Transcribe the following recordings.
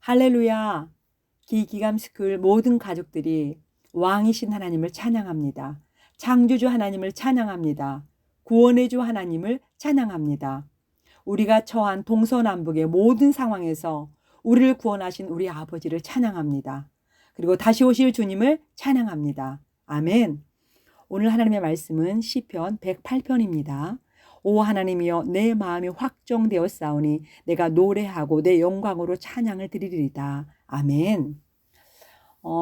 할렐루야. 기기감스쿨 모든 가족들이 왕이신 하나님을 찬양합니다. 창조주 하나님을 찬양합니다. 구원의 주 하나님을 찬양합니다. 우리가 처한 동서남북의 모든 상황에서 우리를 구원하신 우리 아버지를 찬양합니다. 그리고 다시 오실 주님을 찬양합니다. 아멘. 오늘 하나님의 말씀은 시편 108편입니다. 오 하나님이여 내 마음이 확정되었사오니 내가 노래하고 내 영광으로 찬양을 드리리이다. 아멘.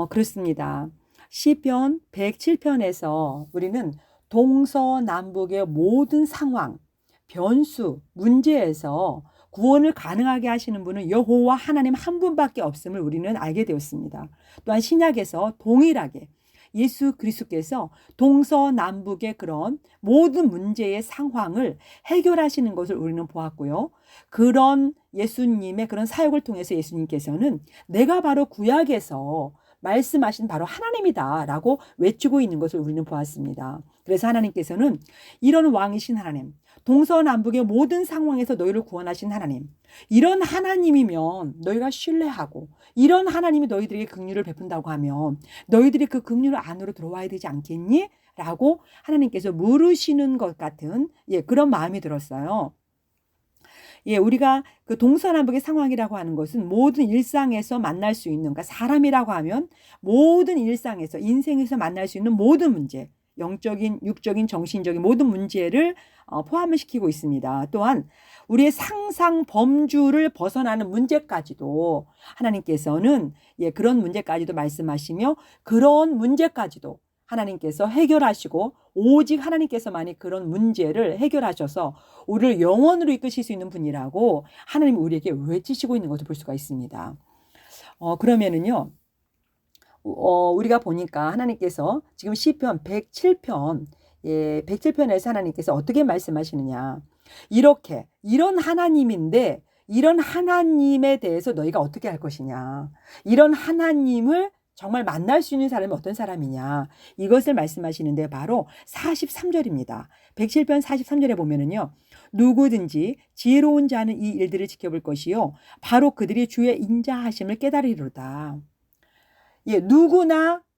그렇습니다. 시편 107편에서 우리는 동서남북의 모든 상황, 변수, 문제에서 구원을 가능하게 하시는 분은 여호와 하나님 한 분밖에 없음을 우리는 알게 되었습니다. 또한 신약에서 동일하게 예수 그리스도께서 동서남북의 그런 모든 문제의 상황을 해결하시는 것을 우리는 보았고요. 그런 예수님의 그런 사역을 통해서 예수님께서는 내가 바로 구약에서 말씀하신 바로 하나님이다 라고 외치고 있는 것을 우리는 보았습니다. 그래서 하나님께서는 이런 왕이신 하나님, 동서남북의 모든 상황에서 너희를 구원하신 하나님, 이런 하나님이면 너희가 신뢰하고 이런 하나님이 너희들에게 긍휼을 베푼다고 하면 너희들이 그 긍휼 안으로 들어와야 되지 않겠니? 라고 하나님께서 물으시는 것 같은 그런 마음이 들었어요. 우리가 그 동서남북의 상황이라고 하는 것은 모든 일상에서 만날 수 있는, 그러니까 사람이라고 하면 모든 일상에서 인생에서 만날 수 있는 모든 문제, 영적인, 육적인, 정신적인 모든 문제를 포함을 시키고 있습니다. 또한 우리의 상상 범주를 벗어나는 문제까지도 하나님께서는 그런 문제까지도 말씀하시며 그런 문제까지도 하나님께서 해결하시고 오직 하나님께서만이 그런 문제를 해결하셔서 우리를 영원으로 이끄실 수 있는 분이라고 하나님이 우리에게 외치시고 있는 것을 볼 수가 있습니다. 그러면은요, 우리가 보니까 하나님께서 지금 시편 107편, 107편에서 하나님께서 어떻게 말씀하시느냐. 이런 하나님인데 이런 하나님에 대해서 너희가 어떻게 할 것이냐. 이런 하나님을 정말 만날 수 있는 사람이 어떤 사람이냐. 이것을 말씀하시는데 바로 43절입니다. 107편 43절에 보면은요. 누구든지 지혜로운 자는 이 일들을 지켜볼 것이요. 바로 그들이 주의 인자하심을 깨달으리로다.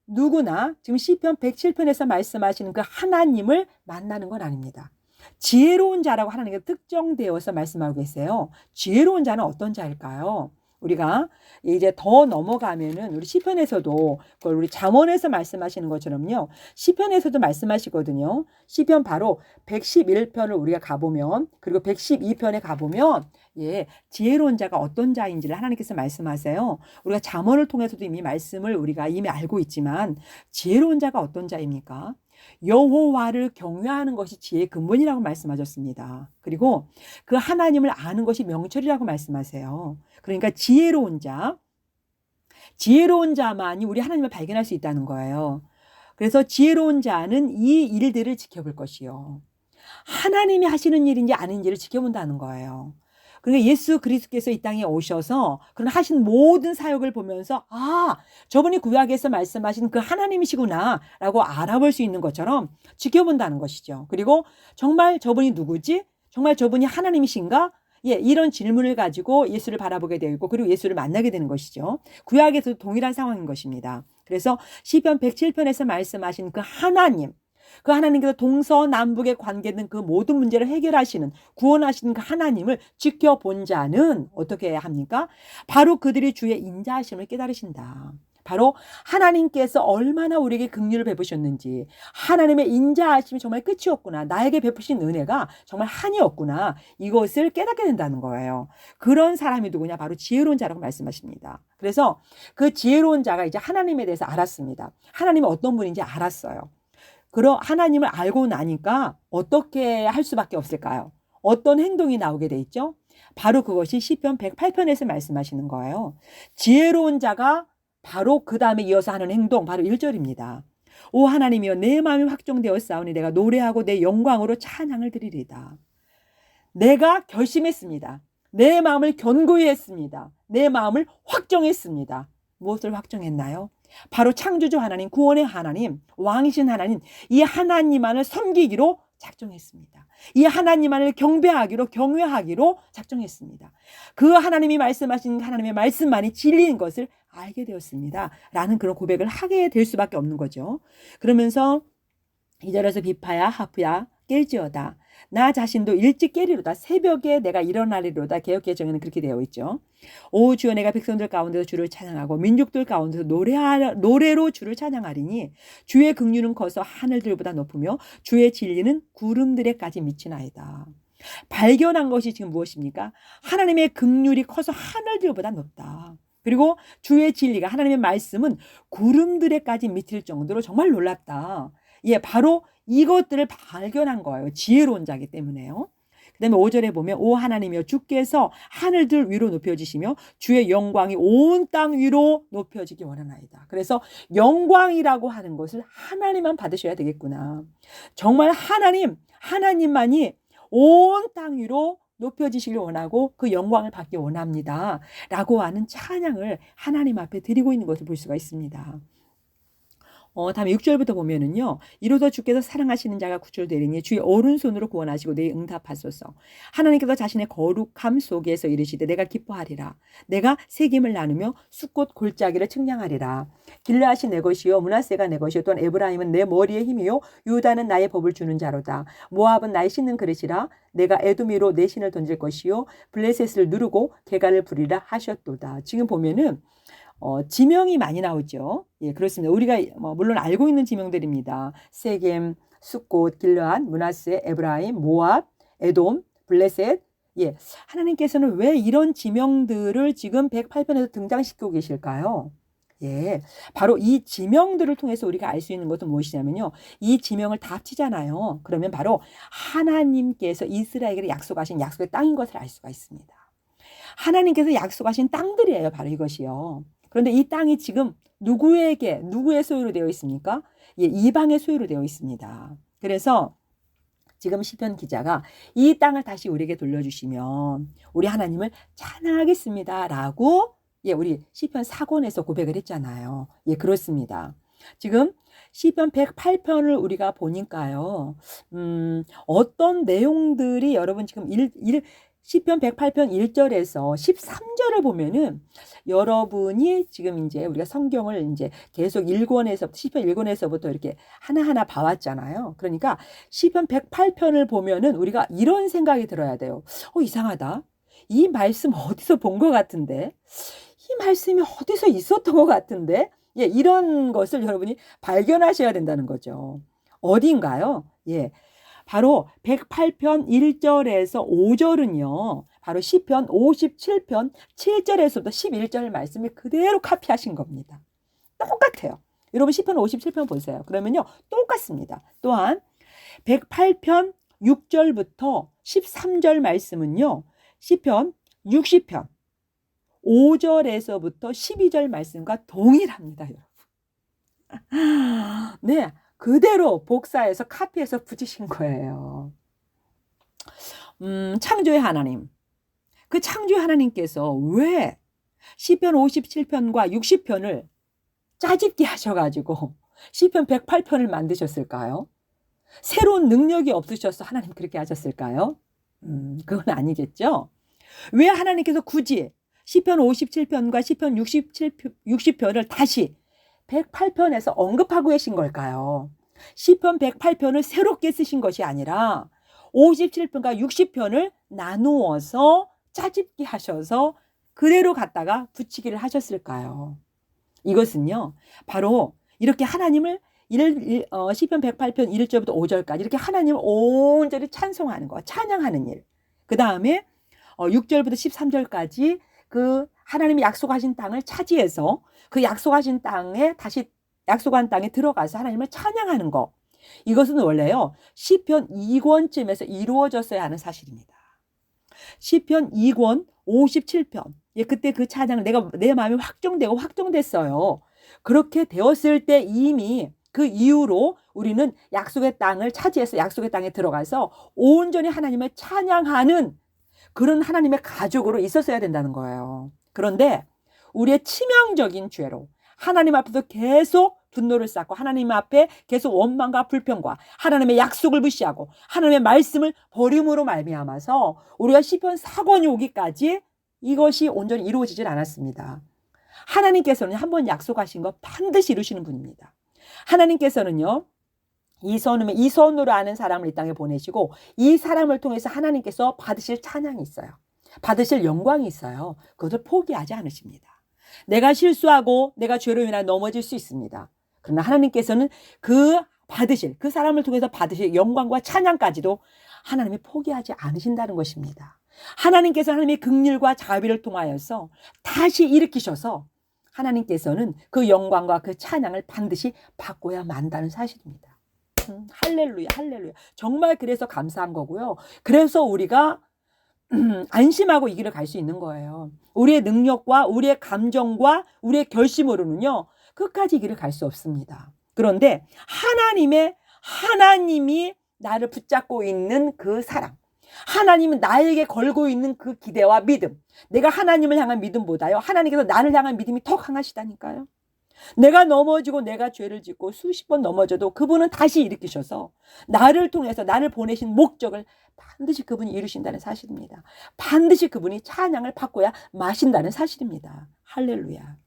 누구나 지금 시편 107편에서 말씀하시는 그 하나님을 만나는 건 아닙니다. 지혜로운 자라고 하나님께서 특정되어서 말씀하고 계세요. 지혜로운 자는 어떤 자일까요? 우리가 이제 더 넘어가면은 우리 시편에서도 그걸 우리 잠언에서 말씀하시는 것처럼요. 시편에서도 말씀하시거든요. 시편 바로 111편을 우리가 가보면 그리고 112편에 가보면 지혜로운 자가 어떤 자인지를 하나님께서 말씀하세요. 우리가 잠언을 통해서도 이미 말씀을 우리가 이미 알고 있지만 지혜로운 자가 어떤 자입니까? 여호와를 경외하는 것이 지혜의 근본이라고 말씀하셨습니다. 그리고 그 하나님을 아는 것이 명철이라고 말씀하세요. 그러니까 지혜로운 자만이 우리 하나님을 발견할 수 있다는 거예요. 그래서 지혜로운 자는 이 일들을 지켜볼 것이요. 하나님이 하시는 일인지 아닌지를 지켜본다는 거예요. 그러니까 예수 그리스도께서 이 땅에 오셔서 그런 하신 모든 사역을 보면서 저분이 구약에서 말씀하신 그 하나님이시구나 라고 알아볼 수 있는 것처럼 지켜본다는 것이죠. 그리고 정말 저분이 누구지? 정말 저분이 하나님이신가? 이런 질문을 가지고 예수를 바라보게 되고 그리고 예수를 만나게 되는 것이죠. 구약에서도 동일한 상황인 것입니다. 그래서 시편 107편에서 말씀하신 그 하나님께서 동서남북에 관계된 그 모든 문제를 해결하시는 구원하시는 그 하나님을 지켜본 자는 어떻게 해야 합니까? 바로 그들이 주의 인자하심을 깨달으신다. 바로 하나님께서 얼마나 우리에게 긍휼을 베푸셨는지 하나님의 인자하심이 정말 끝이 없구나. 나에게 베푸신 은혜가 정말 한이 없구나. 이것을 깨닫게 된다는 거예요. 그런 사람이 누구냐? 바로 지혜로운 자라고 말씀하십니다. 그래서 그 지혜로운 자가 이제 하나님에 대해서 알았습니다. 하나님이 어떤 분인지 알았어요. 그런 하나님을 알고 나니까 어떻게 할 수밖에 없을까요? 어떤 행동이 나오게 돼 있죠? 바로 그것이 시편 108편에서 말씀하시는 거예요. 지혜로운 자가 바로 그 다음에 이어서 하는 행동, 바로 1절입니다. 오 하나님이여 내 마음이 확정되었사오니 내가 노래하고 내 영광으로 찬양을 드리리이다. 내가 결심했습니다. 내 마음을 견고히 했습니다. 내 마음을 확정했습니다. 무엇을 확정했나요? 바로 창조주 하나님, 구원의 하나님, 왕이신 하나님, 이 하나님만을 섬기기로 작정했습니다. 이 하나님만을 경배하기로 경외하기로 작정했습니다. 그 하나님이 말씀하신 하나님의 말씀만이 진리인 것을 알게 되었습니다. 라는 그런 고백을 하게 될 수밖에 없는 거죠. 그러면서 2절에서 비파야 하프야 깰지어다. 나 자신도 일찍 깨리로다. 새벽에 내가 일어나리로다. 개역개정에는 그렇게 되어 있죠. 오 주여 내가 백성들 가운데서 주를 찬양하고 민족들 가운데서 노래로 주를 찬양하리니 주의 긍휼은 커서 하늘들보다 높으며 주의 진리는 구름들에까지 미치나이다. 발견한 것이 지금 무엇입니까? 하나님의 긍휼이 커서 하늘들보다 높다. 그리고 주의 진리가 하나님의 말씀은 구름들에까지 미칠 정도로 정말 놀랍다. 예, 바로 이것들을 발견한 거예요. 지혜로운 자이기 때문에요. 그 다음에 5절에 보면 오 하나님이여 주께서 하늘들 위로 높여지시며 주의 영광이 온 땅 위로 높여지기 원하나이다. 그래서 영광이라고 하는 것을 하나님만 받으셔야 되겠구나. 정말 하나님만이 온 땅 위로 높여지시길 원하고 그 영광을 받기 원합니다. 라고 하는 찬양을 하나님 앞에 드리고 있는 것을 볼 수가 있습니다. 다음에 6절부터 보면은요. 이로써 주께서 사랑하시는 자가 구출되리니 주의 오른손으로 구원하시고 내 응답하소서. 하나님께서 자신의 거룩함 속에서 이르시되 내가 기뻐하리라. 내가 세겜을 나누며 숫꽃 골짜기를 측량하리라. 길르앗이 내 것이요 므낫세가 내 것이요 또한 에브라임은 내 머리의 힘이요 유다는 나의 법을 주는 자로다. 모압은 나의 씻는 그릇이라. 내가 에돔 위로 내 신을 던질 것이요 블레셋을 누르고 개가를 부리라 하셨도다. 지금 보면은 지명이 많이 나오죠. 예, 그렇습니다. 우리가 물론 알고 있는 지명들입니다. 세겜, 숫꽃, 길르앗, 므낫세, 에브라임, 모압, 에돔, 블레셋. 예, 하나님께서는 왜 이런 지명들을 지금 108편에서 등장시키고 계실까요? 예, 바로 이 지명들을 통해서 우리가 알 수 있는 것은 무엇이냐면요. 이 지명을 다 합치잖아요. 그러면 바로 하나님께서 이스라엘에게 약속하신 약속의 땅인 것을 알 수가 있습니다. 하나님께서 약속하신 땅들이에요. 바로 이것이요. 그런데 이 땅이 지금 누구의 소유로 되어 있습니까? 예, 이방의 소유로 되어 있습니다. 그래서 지금 시편 기자가 이 땅을 다시 우리에게 돌려주시면 우리 하나님을 찬양하겠습니다. 라고 예, 우리 시편 4권에서 고백을 했잖아요. 예, 그렇습니다. 지금 시편 108편을 우리가 보니까요. 어떤 내용들이 여러분 지금 시편 108편 1절에서 13절을 보면은 여러분이 지금 이제 우리가 성경을 이제 계속 1권에서부터 시편 1권에서부터 이렇게 하나하나 봐왔잖아요. 그러니까 시편 108편을 보면은 우리가 이런 생각이 들어야 돼요. 이상하다. 이 말씀 어디서 본 것 같은데? 이 말씀이 어디서 있었던 것 같은데? 예, 이런 것을 여러분이 발견하셔야 된다는 거죠. 어디인가요? 예. 바로 108편 1절에서 5절은요. 바로 시편 57편 7절에서부터 11절 말씀을 그대로 카피하신 겁니다. 똑같아요. 여러분 시편 57편 보세요. 그러면요. 똑같습니다. 또한 108편 6절부터 13절 말씀은요. 시편 60편 5절에서부터 12절 말씀과 동일합니다. 여러분. 네. 그대로 복사해서 카피해서 붙이신 거예요. 창조의 하나님. 그 창조의 하나님께서 왜 시편 57편과 60편을 짜집게 하셔가지고 시편 108편을 만드셨을까요? 새로운 능력이 없으셔서 하나님 그렇게 하셨을까요? 그건 아니겠죠. 왜 하나님께서 굳이 시편 57편과 시편 60편을 다시 108편에서 언급하고 계신 걸까요? 시편 108편을 새롭게 쓰신 것이 아니라 57편과 60편을 나누어서 짜집게 하셔서 그대로 갖다가 붙이기를 하셨을까요? 이것은요. 바로 이렇게 하나님을 시편 108편 1절부터 5절까지 이렇게 하나님을 온전히 찬송하는 거, 찬양하는 일. 그 다음에 6절부터 13절까지 그 하나님이 약속하신 땅을 차지해서 그 약속하신 땅에 다시 약속한 땅에 들어가서 하나님을 찬양하는 거. 이것은 원래요. 시편 2권쯤에서 이루어졌어야 하는 사실입니다. 시편 2권 57편. 예, 그때 그 찬양을 내 마음이 확정됐어요. 그렇게 되었을 때 이미 그 이후로 우리는 약속의 땅을 차지해서 약속의 땅에 들어가서 온전히 하나님을 찬양하는 그런 하나님의 가족으로 있었어야 된다는 거예요. 그런데 우리의 치명적인 죄로 하나님 앞에서 계속 분노를 쌓고 하나님 앞에 계속 원망과 불평과 하나님의 약속을 무시하고 하나님의 말씀을 버림으로 말미암아서 우리가 시편 4권이 오기까지 이것이 온전히 이루어지질 않았습니다. 하나님께서는 한번 약속하신 거 반드시 이루시는 분입니다. 하나님께서는요, 이선으로 아는 사람을 이 땅에 보내시고 이 사람을 통해서 하나님께서 받으실 찬양이 있어요. 받으실 영광이 있어요. 그것을 포기하지 않으십니다. 내가 실수하고 내가 죄로 인하여 넘어질 수 있습니다. 그러나 하나님께서는 그 사람을 통해서 받으실 영광과 찬양까지도 하나님이 포기하지 않으신다는 것입니다. 하나님께서 하나님의 긍휼과 자비를 통하여서 다시 일으키셔서 하나님께서는 그 영광과 그 찬양을 반드시 받고야 만다는 사실입니다. 할렐루야, 할렐루야. 정말 그래서 감사한 거고요. 그래서 우리가 안심하고 이 길을 갈 수 있는 거예요. 우리의 능력과 우리의 감정과 우리의 결심으로는요, 끝까지 이 길을 갈 수 없습니다. 그런데 하나님이 나를 붙잡고 있는 그 사랑, 하나님은 나에게 걸고 있는 그 기대와 믿음, 내가 하나님을 향한 믿음보다요, 하나님께서 나를 향한 믿음이 더 강하시다니까요. 내가 넘어지고 내가 죄를 짓고 수십 번 넘어져도 그분은 다시 일으키셔서 나를 통해서 나를 보내신 목적을 반드시 그분이 이루신다는 사실입니다. 반드시 그분이 찬양을 받고야 마신다는 사실입니다. 할렐루야.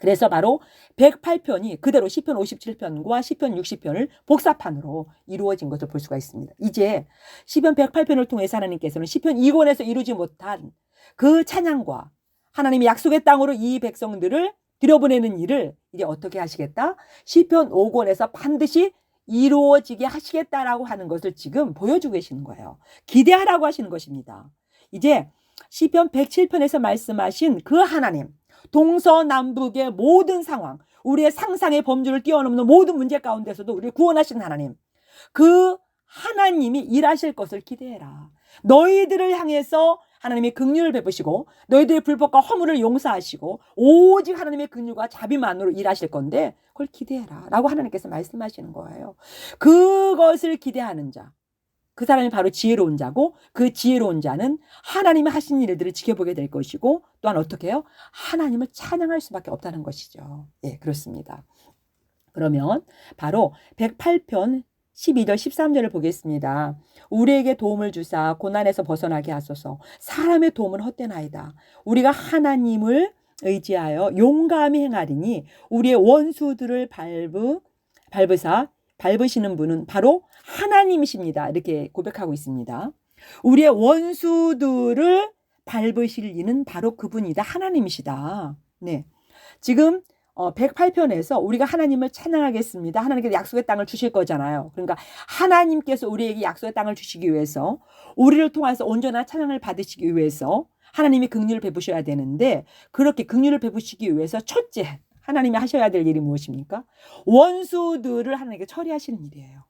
그래서 바로 108편이 그대로 시편 57편과 시편 60편을 복사판으로 이루어진 것을 볼 수가 있습니다. 이제 시편 108편을 통해서 하나님께서는 시편 2권에서 이루지 못한 그 찬양과 하나님이 약속의 땅으로 이 백성들을 들여보내는 일을 이제 어떻게 하시겠다? 시편 5권에서 반드시 이루어지게 하시겠다라고 하는 것을 지금 보여주고 계시는 거예요. 기대하라고 하시는 것입니다. 이제 시편 107편에서 말씀하신 그 하나님, 동서남북의 모든 상황, 우리의 상상의 범주를 뛰어넘는 모든 문제 가운데서도 우리를 구원하시는 하나님, 그 하나님이 일하실 것을 기대해라. 너희들을 향해서 하나님의 긍휼을 베푸시고 너희들의 불법과 허물을 용서하시고 오직 하나님의 긍휼과 자비만으로 일하실 건데 그걸 기대해라 라고 하나님께서 말씀하시는 거예요. 그것을 기대하는 자, 그 사람이 바로 지혜로운 자고 그 지혜로운 자는 하나님이 하신 일들을 지켜보게 될 것이고 또한 어떻게 해요? 하나님을 찬양할 수밖에 없다는 것이죠. 예, 그렇습니다. 그러면 바로 108편 12절 13절을 보겠습니다. 우리에게 도움을 주사 고난에서 벗어나게 하소서. 사람의 도움은 헛되나이다. 우리가 하나님을 의지하여 용감히 행하리니 우리의 원수들을 밟으시는 분은 바로 하나님이십니다. 이렇게 고백하고 있습니다. 우리의 원수들을 밟으실 이는 바로 그분이다. 하나님이시다. 네. 지금 108편에서 우리가 하나님을 찬양하겠습니다. 하나님께서 약속의 땅을 주실 거잖아요. 그러니까 하나님께서 우리에게 약속의 땅을 주시기 위해서 우리를 통해서 온전한 찬양을 받으시기 위해서 하나님이 긍휼을 베푸셔야 되는데 그렇게 긍휼을 베푸시기 위해서 첫째 하나님이 하셔야 될 일이 무엇입니까? 원수들을 하나님께 처리하시는 일이에요.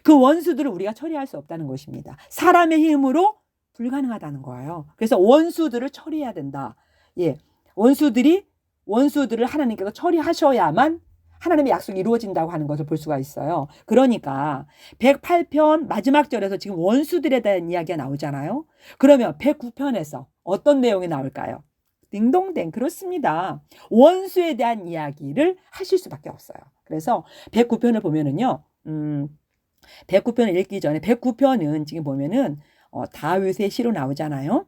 그 원수들을 우리가 처리할 수 없다는 것입니다. 사람의 힘으로 불가능하다는 거예요. 그래서 원수들을 처리해야 된다. 예, 원수들을 하나님께서 처리하셔야만 하나님의 약속이 이루어진다고 하는 것을 볼 수가 있어요. 그러니까 108편 마지막 절에서 지금 원수들에 대한 이야기가 나오잖아요. 그러면 109편에서 어떤 내용이 나올까요? 딩동댕, 그렇습니다. 원수에 대한 이야기를 하실 수밖에 없어요. 그래서 109편을 보면은요, 109편을 읽기 전에 109편은 지금 보면은 다윗의 시로 나오잖아요.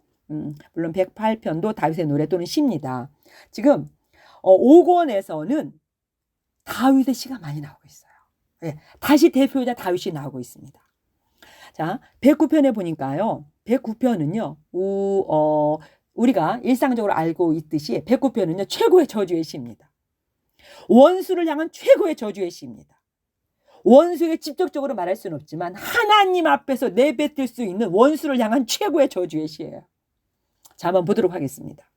물론 108편도 다윗의 노래 또는 시입니다. 지금 5권에서는 다윗의 시가 많이 나오고 있어요. 예, 다시 대표자 다윗이 나오고 있습니다. 자, 109편에 보니까요. 109편은요. 우리가 일상적으로 알고 있듯이 109편은요. 최고의 저주의 시입니다. 원수를 향한 최고의 저주의 시입니다. 원수에게 직접적으로 말할 수는 없지만 하나님 앞에서 내뱉을 수 있는 원수를 향한 최고의 저주의 시예요. 자, 한번 보도록 하겠습니다.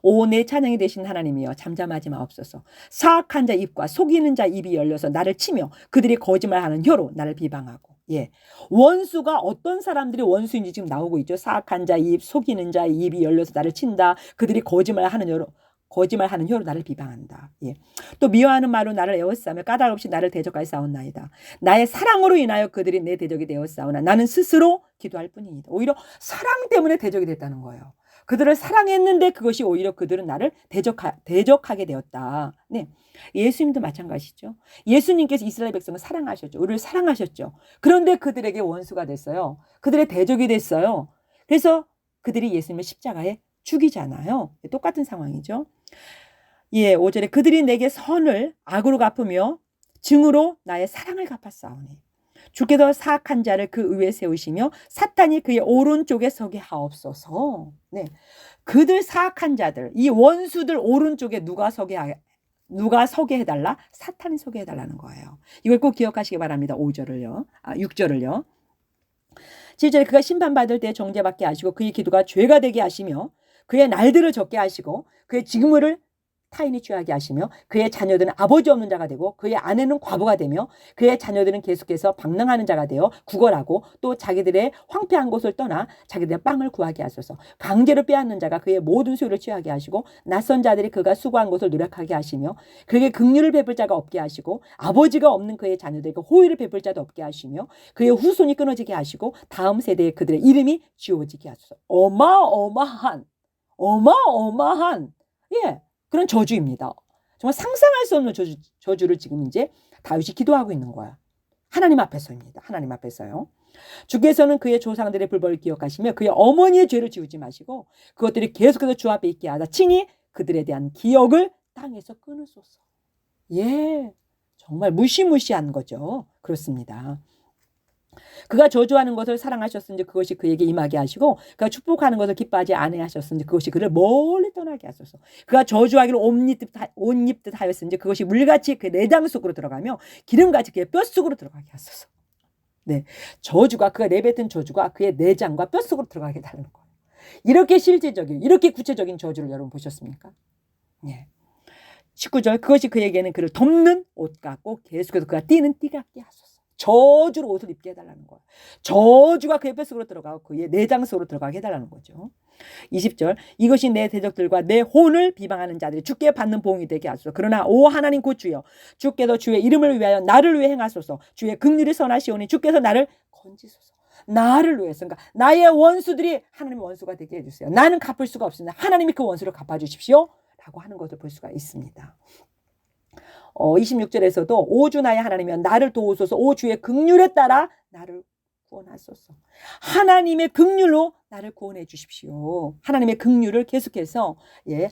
오, 내 찬양이 되신 하나님이여 잠잠하지 마옵소서. 사악한 자 입과 속이는 자 입이 열려서 나를 치며 그들이 거짓말하는 혀로 나를 비방하고. 예, 원수가 어떤 사람들이 원수인지 지금 나오고 있죠. 사악한 자 입, 속이는 자 입이 열려서 나를 친다. 그들이 거짓말하는 혀로 나를 비방한다. 예. 또 미워하는 말로 나를 에워싸며 까닭없이 나를 대적하여 싸웠나이다. 나의 사랑으로 인하여 그들이 내 대적이 되었사오나 나는 스스로 기도할 뿐이니다. 오히려 사랑 때문에 대적이 됐다는 거예요. 그들을 사랑했는데 그것이 오히려 그들은 나를 대적하게 되었다. 네. 예수님도 마찬가지죠. 예수님께서 이스라엘 백성을 사랑하셨죠. 우리를 사랑하셨죠. 그런데 그들에게 원수가 됐어요. 그들의 대적이 됐어요. 그래서 그들이 예수님을 십자가에 죽이잖아요. 똑같은 상황이죠. 예, 5절에 그들이 내게 선을 악으로 갚으며 증오로 나의 사랑을 갚았사오니 주께서 사악한 자를 그 위에 세우시며 사탄이 그의 오른쪽에 서게 하옵소서. 네, 그들 사악한 자들, 이 원수들 오른쪽에 누가 서게 해달라? 사탄이 서게 해달라는 거예요. 이걸 꼭 기억하시기 바랍니다. 5절을요. 6절을요. 7절에 그가 심판받을 때 정죄받게 하시고 그의 기도가 죄가 되게 하시며 그의 날들을 적게 하시고 그의 직무를 타인이 취하게 하시며 그의 자녀들은 아버지 없는 자가 되고 그의 아내는 과부가 되며 그의 자녀들은 계속해서 방랑하는 자가 되어 구걸하고 또 자기들의 황폐한 곳을 떠나 자기들의 빵을 구하게 하소서. 강제로 빼앗는 자가 그의 모든 소유를 취하게 하시고 낯선 자들이 그가 수고한 곳을 노력하게 하시며 그에게 긍휼을 베풀 자가 없게 하시고 아버지가 없는 그의 자녀들에게 호의를 베풀 자도 없게 하시며 그의 후손이 끊어지게 하시고 다음 세대에 그들의 이름이 지워지게 하소서. 어마어마한 예, 그런 저주입니다. 정말 상상할 수 없는 저주를 지금 이제 다윗이 기도하고 있는 거야. 하나님 앞에서입니다. 하나님 앞에서요. 주께서는 그의 조상들의 불법을 기억하시며 그의 어머니의 죄를 지우지 마시고 그것들이 계속해서 주 앞에 있게 하다 친히 그들에 대한 기억을 땅에서 끊으소서. 예, 정말 무시무시한 거죠. 그렇습니다. 그가 저주하는 것을 사랑하셨은지 그것이 그에게 임하게 하시고 그가 축복하는 것을 기뻐하지 아니하셨은지 그것이 그를 멀리 떠나게 하소서. 그가 저주하기를 옷 입듯 하였은지 그것이 물같이 그 내장 속으로 들어가며 기름같이 그의 뼛속으로 들어가게 하소서. 네, 저주가 그가 내뱉은 저주가 그의 내장과 뼛속으로 들어가게 하는 거예요. 이렇게 실제적인 이렇게 구체적인 저주를 여러분 보셨습니까? 네. 19절 그것이 그에게는 그를 덮는 옷 같고 계속해서 그가 뛰는 띠 같게 하소서. 저주로 옷을 입게 해달라는 거예요. 저주가 그의 뱃속으로 들어가고 그의 내장 속으로 들어가게 해달라는 거죠. 20절 이것이 내 대적들과 내 혼을 비방하는 자들이 주께 받는 보응이 되게 하소서. 그러나 오 하나님 곧 주여 주께서 주의 이름을 위하여 나를 위해 행하소서. 주의 긍휼이 선하시오니 주께서 나를 건지소서. 나를 위해서 그러니까 나의 원수들이 하나님의 원수가 되게 해주세요. 나는 갚을 수가 없습니다. 하나님이 그 원수를 갚아주십시오 라고 하는 것을 볼 수가 있습니다. 26절에서도 오주 나의 하나님이여 나를 도우소서. 오 주의 긍휼에 따라 나를 구원하소서. 하나님의 긍휼로 나를 구원해 주십시오. 하나님의 긍휼을 계속해서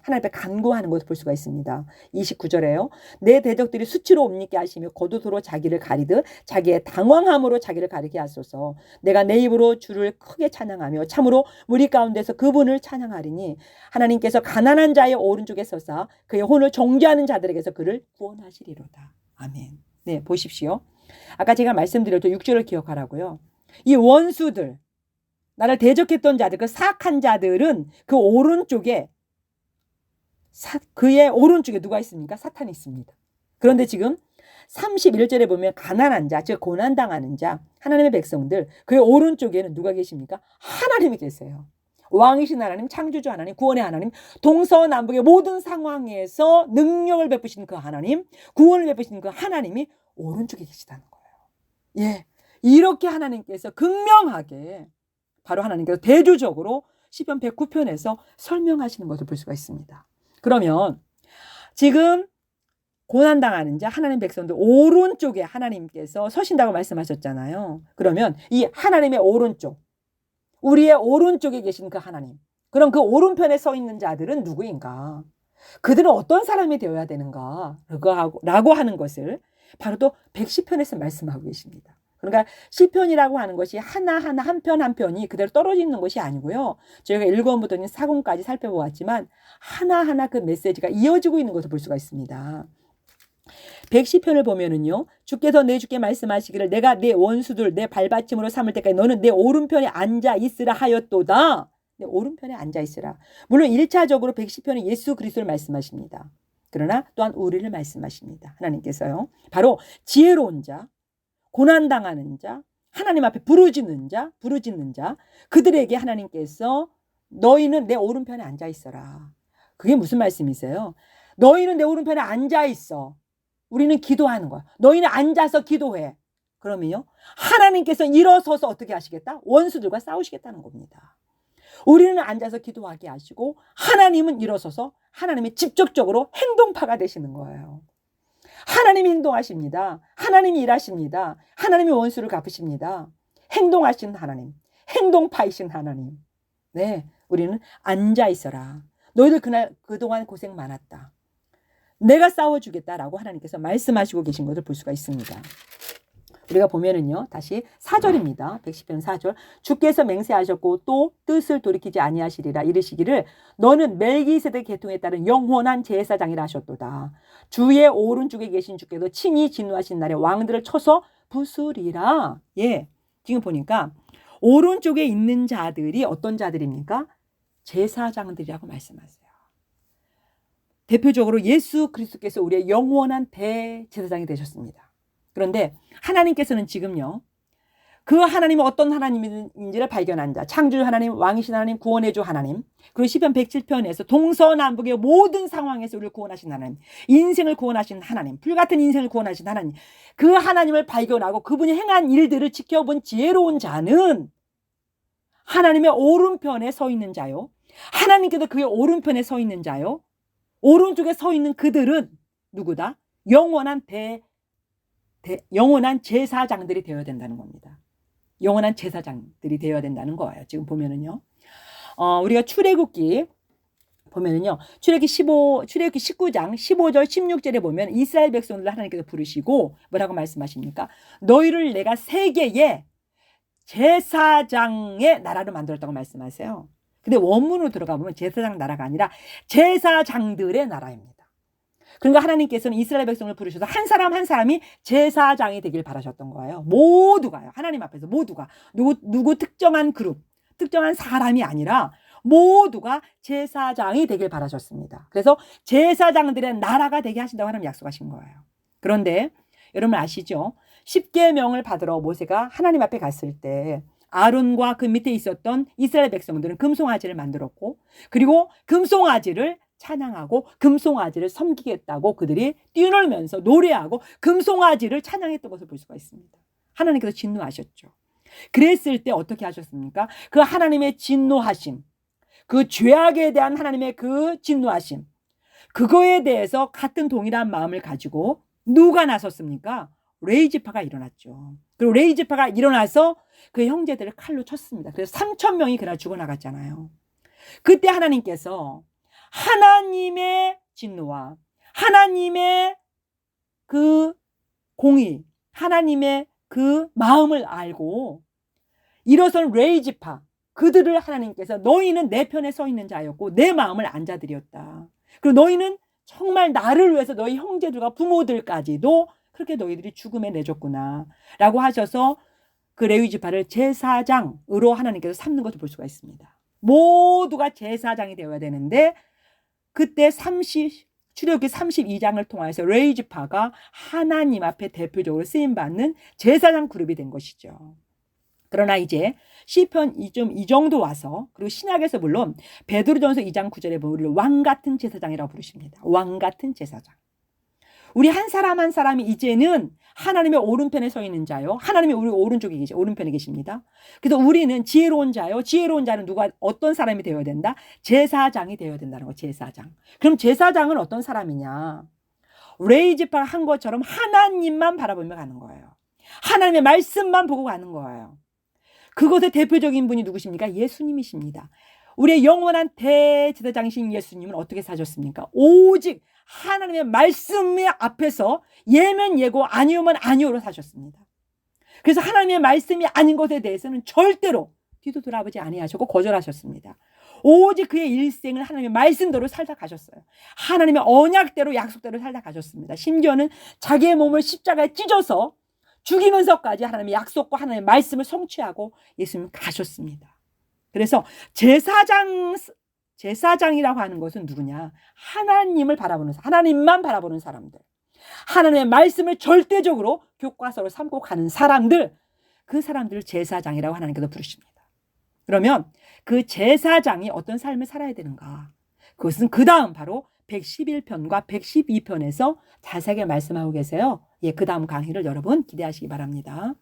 하나님 앞에 간구하는 것을 볼 수가 있습니다. 29절에요. 내 대적들이 수치로 옴닉게 하시며 겉옷으로 자기를 가리듯 자기의 당황함으로 자기를 가리게 하소서. 내가 내 입으로 주를 크게 찬양하며 참으로 무리 가운데서 그분을 찬양하리니 하나님께서 가난한 자의 오른쪽에 서사 그의 혼을 정죄하는 자들에게서 그를 구원하시리로다. 아멘. 네, 보십시오. 아까 제가 말씀드렸죠. 6절을 기억하라고요. 이 원수들, 나를 대적했던 자들, 그 사악한 자들은 그 오른쪽에 그의 오른쪽에 누가 있습니까? 사탄이 있습니다. 그런데 지금 31절에 보면 가난한 자, 즉 고난당하는 자, 하나님의 백성들, 그의 오른쪽에는 누가 계십니까? 하나님이 계세요. 왕이신 하나님, 창조주 하나님, 구원의 하나님, 동서남북의 모든 상황에서 능력을 베푸시는 그 하나님, 구원을 베푸시는 그 하나님이 오른쪽에 계시다는 거예요. 예, 이렇게 하나님께서 극명하게 바로 하나님께서 대조적으로 시편 109편에서 설명하시는 것을 볼 수가 있습니다. 그러면 지금 고난당하는 자 하나님 백성들 오른쪽에 하나님께서 서신다고 말씀하셨잖아요. 그러면 이 하나님의 오른쪽, 우리의 오른쪽에 계신 그 하나님, 그럼 그 오른편에 서 있는 자들은 누구인가? 그들은 어떤 사람이 되어야 되는가? 라고 하는 것을 바로 또 110편에서 말씀하고 계십니다. 그러니까 시편이라고 하는 것이 하나하나 한 편 한 편이 그대로 떨어져 있는 것이 아니고요. 저희가 1권부터 4권까지 살펴보았지만 하나하나 그 메시지가 이어지고 있는 것을 볼 수가 있습니다. 110편을 보면은요. 주께서 내 주께 말씀하시기를 내가 내 원수들 내 발받침으로 삼을 때까지 너는 내 오른편에 앉아 있으라 하였도다. 내 오른편에 앉아 있으라. 물론 1차적으로 110편은 예수 그리스도를 말씀하십니다. 그러나 또한 우리를 말씀하십니다. 하나님께서요. 바로 지혜로운 자, 고난당하는 자, 하나님 앞에 부르짖는 자, 그들에게 하나님께서 너희는 내 오른편에 앉아 있어라. 그게 무슨 말씀이세요? 너희는 내 오른편에 앉아 있어. 우리는 기도하는 거야. 너희는 앉아서 기도해. 그러면요. 하나님께서 일어서서 어떻게 하시겠다? 원수들과 싸우시겠다는 겁니다. 우리는 앉아서 기도하게 하시고 하나님은 일어서서 하나님의 직접적으로 행동파가 되시는 거예요. 하나님이 행동하십니다. 하나님이 일하십니다. 하나님이 원수를 갚으십니다. 행동하신 하나님, 행동파이신 하나님. 네, 우리는 앉아 있어라. 너희들 그동안 고생 많았다. 내가 싸워주겠다라고 하나님께서 말씀하시고 계신 것을 볼 수가 있습니다. 우리가 보면은요, 다시 4절입니다. 110편 4절. 주께서 맹세하셨고 또 뜻을 돌이키지 아니하시리라 이르시기를 너는 멜기세덱 계통에 따른 영원한 제사장이라 하셨도다. 주의 오른쪽에 계신 주께서 친히 진노하신 날에 왕들을 쳐서 부수리라. 예, 지금 보니까 오른쪽에 있는 자들이 어떤 자들입니까? 제사장들이라고 말씀하세요. 대표적으로 예수 그리스도께서 우리의 영원한 대제사장이 되셨습니다. 그런데 하나님께서는 지금요, 그 하나님은 어떤 하나님인지를 발견한 자, 창조주 하나님, 왕이신 하나님, 구원해주 하나님, 그리고 시편 107편에서 동서남북의 모든 상황에서 우리를 구원하신 하나님, 인생을 구원하신 하나님, 불같은 인생을 구원하신 하나님, 그 하나님을 발견하고 그분이 행한 일들을 지켜본 지혜로운 자는 하나님의 오른편에 서 있는 자요, 하나님께서 그의 오른편에 서 있는 자요, 오른쪽에 서 있는 그들은 누구다? 영원한 제사장들이 되어야 된다는 겁니다. 영원한 제사장들이 되어야 된다는 거예요. 지금 보면은요, 우리가 출애굽기 보면은요, 출애굽기 19장 15절 16절에 보면 이스라엘 백성들을 하나님께서 부르시고 뭐라고 말씀하십니까? 너희를 내가 세계의 제사장의 나라로 만들었다고 말씀하세요. 근데 원문으로 들어가 보면 제사장 나라가 아니라 제사장들의 나라입니다. 그러니까 하나님께서는 이스라엘 백성을 부르셔서 한 사람 한 사람이 제사장이 되길 바라셨던 거예요. 모두가요. 하나님 앞에서 모두가 누구 특정한 그룹, 특정한 사람이 아니라 모두가 제사장이 되길 바라셨습니다. 그래서 제사장들의 나라가 되게 하신다고 하나님 약속하신 거예요. 그런데 여러분 아시죠? 십계명을 받으러 모세가 하나님 앞에 갔을 때 아론과 그 밑에 있었던 이스라엘 백성들은 금송아지를 만들었고, 그리고 금송아지를 찬양하고 금송아지를 섬기겠다고 그들이 뛰놀면서 노래하고 금송아지를 찬양했던 것을 볼 수가 있습니다. 하나님께서 진노하셨죠. 그랬을 때 어떻게 하셨습니까? 그 하나님의 진노하심, 그 죄악에 대한 하나님의 그 진노하심, 그거에 대해서 같은 동일한 마음을 가지고 누가 나섰습니까? 레이지파가 일어났죠. 그리고 레이지파가 일어나서 그 형제들을 칼로 쳤습니다. 그래서 3,000명이 그날 죽어나갔잖아요. 그때 하나님께서 하나님의 진노와 하나님의 그 공의, 하나님의 그 마음을 알고 일어선 레이지파, 그들을 하나님께서 너희는 내 편에 서 있는 자였고 내 마음을 안 자들이었다. 그리고 너희는 정말 나를 위해서 너희 형제들과 부모들까지도 그렇게 너희들이 죽음에 내줬구나 라고 하셔서 그 레위지파를 제사장으로 하나님께서 삼는 것을 볼 수가 있습니다. 모두가 제사장이 되어야 되는데 그때 출애굽기 32장을 통해서 레위지파가 하나님 앞에 대표적으로 쓰임받는 제사장 그룹이 된 것이죠. 그러나 이제 시편 이 정도 와서, 그리고 신약에서 물론 베드로전서 2장 9절에 보면 우리를 왕같은 제사장이라고 부르십니다. 왕같은 제사장. 우리 한 사람 한 사람이 이제는 하나님의 오른편에 서 있는 자요, 하나님이 우리 오른편에 계십니다. 그래서 우리는 지혜로운 자요, 지혜로운 자는 어떤 사람이 되어야 된다? 제사장이 되어야 된다는 거. 제사장. 그럼 제사장은 어떤 사람이냐? 레이지파가 한 것처럼 하나님만 바라보며 가는 거예요. 하나님의 말씀만 보고 가는 거예요. 그것의 대표적인 분이 누구십니까? 예수님이십니다. 우리의 영원한 대제사장이신 예수님은 어떻게 사셨습니까? 오직 하나님의 말씀 앞에서 예면 예고 아니오면 아니오로 사셨습니다. 그래서 하나님의 말씀이 아닌 것에 대해서는 절대로 뒤도 돌아보지 아니하셨고 거절하셨습니다. 오직 그의 일생을 하나님의 말씀대로 살다 가셨어요. 하나님의 언약대로, 약속대로 살다 가셨습니다. 심지어는 자기의 몸을 십자가에 찢어서 죽이면서까지 하나님의 약속과 하나님의 말씀을 성취하고 예수님 가셨습니다. 그래서 제사장이라고 하는 것은 누구냐? 하나님을 바라보는 사람, 하나님만 바라보는 사람들, 하나님의 말씀을 절대적으로 교과서로 삼고 가는 사람들, 그 사람들을 제사장이라고 하나님께서 부르십니다. 그러면 그 제사장이 어떤 삶을 살아야 되는가? 그것은 그 다음 바로 111편과 112편에서 자세하게 말씀하고 계세요. 예, 그 다음 강의를 여러분 기대하시기 바랍니다.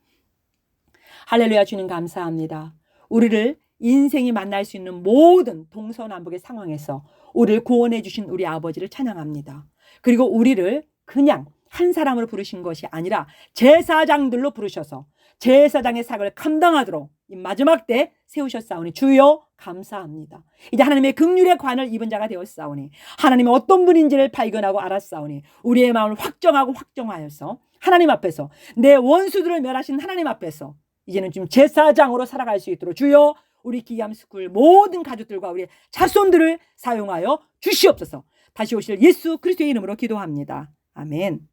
할렐루야. 주님 감사합니다. 우리를 인생이 만날 수 있는 모든 동서남북의 상황에서 우리를 구원해 주신 우리 아버지를 찬양합니다. 그리고 우리를 그냥 한 사람으로 부르신 것이 아니라 제사장들로 부르셔서 제사장의 사역을 감당하도록 이 마지막 때 세우셨사오니 주여 감사합니다. 이제 하나님의 긍휼의 관을 입은 자가 되었사오니 하나님이 어떤 분인지를 발견하고 알았사오니 우리의 마음을 확정하고 확정하여서 하나님 앞에서 내 원수들을 멸하신 하나님 앞에서 이제는 좀 제사장으로 살아갈 수 있도록 주여 우리 기암스쿨 모든 가족들과 우리 자손들을 사용하여 주시옵소서. 다시 오실 예수 그리스도의 이름으로 기도합니다. 아멘.